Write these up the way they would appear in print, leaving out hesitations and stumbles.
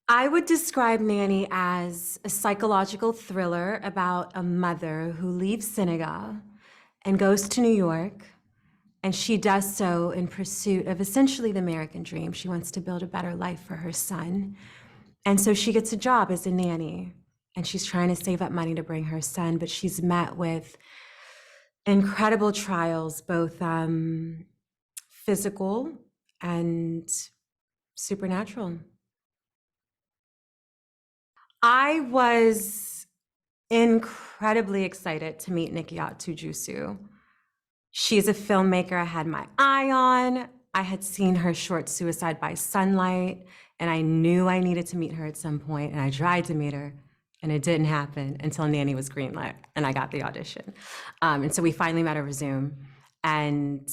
I would describe Nanny as a psychological thriller about a mother who leaves Senegal and goes to New York, and she does so in pursuit of essentially the American dream. She wants to build a better life for her son. And so she gets a job as a nanny, and she's trying to save up money to bring her son, but she's met with incredible trials, both physical and supernatural. I was incredibly excited to meet Nikyatu Jusu. She's a filmmaker I had my eye on. I had seen her short Suicide by Sunlight, and I knew I needed to meet her at some point, and I tried to meet her, and it didn't happen until Nanny was greenlit, and I got the audition. And so we finally met over Zoom, and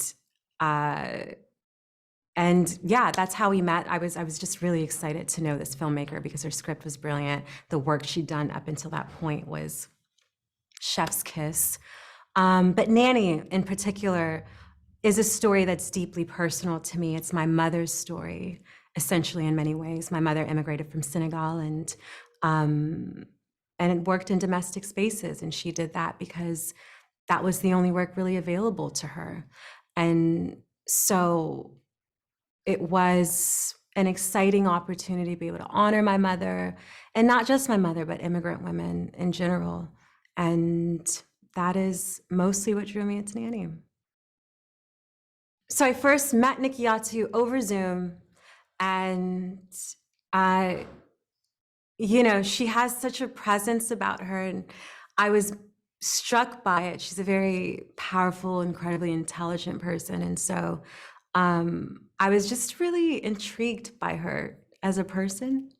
yeah, that's how we met. I was just really excited to know this filmmaker because her script was brilliant. The work she'd done up until that point was chef's kiss. But Nanny, in particular, is a story that's deeply personal to me. It's my mother's story, essentially, in many ways. My mother immigrated from Senegal and worked in domestic spaces, and she did that because that was the only work really available to her. And so it was an exciting opportunity to be able to honor my mother, and not just my mother, but immigrant women in general. And that is mostly what drew me into Nanny. So I first met Nikyatu over Zoom, and she has such a presence about her, and I was struck by it. She's a very powerful, incredibly intelligent person, and so I was just really intrigued by her as a person.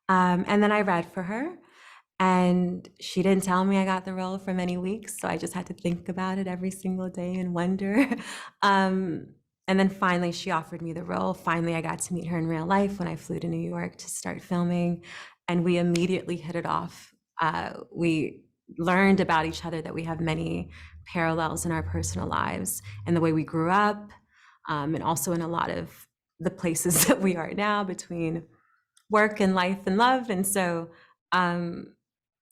And then I read for her, and she didn't tell me I got the role for many weeks, so I just had to think about it every single day and wonder. And then finally she offered me the role. Finally, I got to meet her in real life when I flew to New York to start filming, and we immediately hit it off. We learned about each other, that we have many parallels in our personal lives and the way we grew up, and also in a lot of the places that we are now between work and life and love. And so,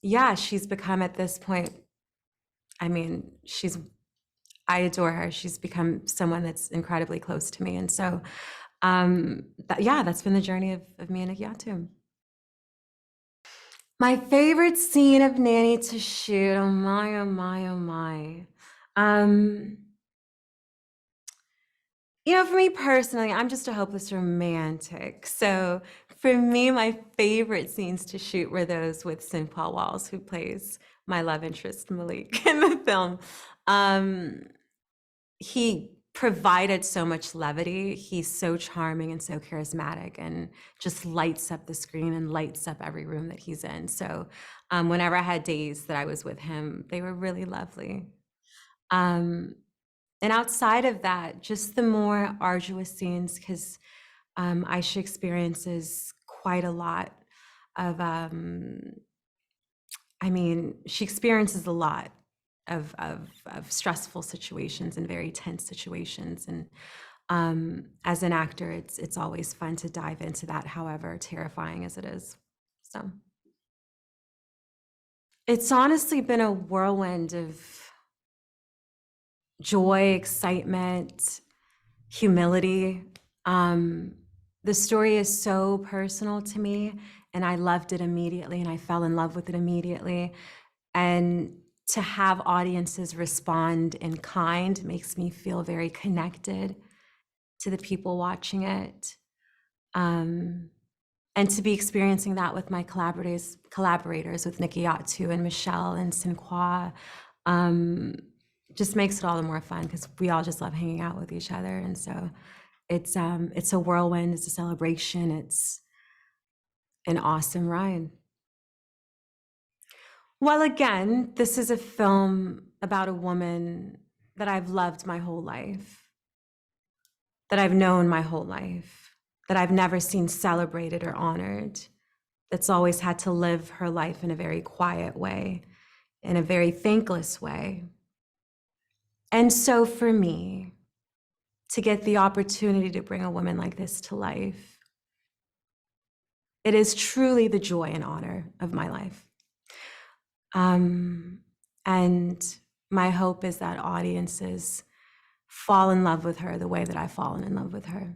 yeah, she's become at this point, I adore her. She's become someone that's incredibly close to me. And so, that's been the journey of me and Nikyatu. My favorite scene of Nanny to shoot, oh my, oh my, oh my. For me personally, I'm just a hopeless romantic. So for me, my favorite scenes to shoot were those with Sinqua, who plays my love interest, Malik, in the film. He provided so much levity. He's so charming and so charismatic, and just lights up the screen and lights up every room that he's in. So whenever I had days that I was with him, they were really lovely. And outside of that, just the more arduous scenes, because Aisha experiences quite a lot of, she experiences a lot of stressful situations and very tense situations. And as an actor, it's always fun to dive into that, however terrifying as it is. So it's honestly been a whirlwind of joy, excitement, humility. The story is so personal to me, and I loved it immediately, and I fell in love with it immediately. And to have audiences respond in kind makes me feel very connected to the people watching it. And to be experiencing that with my collaborators with Nikyatu and Michelle and Sinqua, just makes it all the more fun, because we all just love hanging out with each other. And so it's a whirlwind, it's a celebration, it's an awesome ride. Well, again, this is a film about a woman that I've loved my whole life, that I've known my whole life, that I've never seen celebrated or honored, that's always had to live her life in a very quiet way, in a very thankless way. And so for me, to get the opportunity to bring a woman like this to life It is truly the joy and honor of my life. And my hope is that audiences fall in love with her the way that I've fallen in love with her.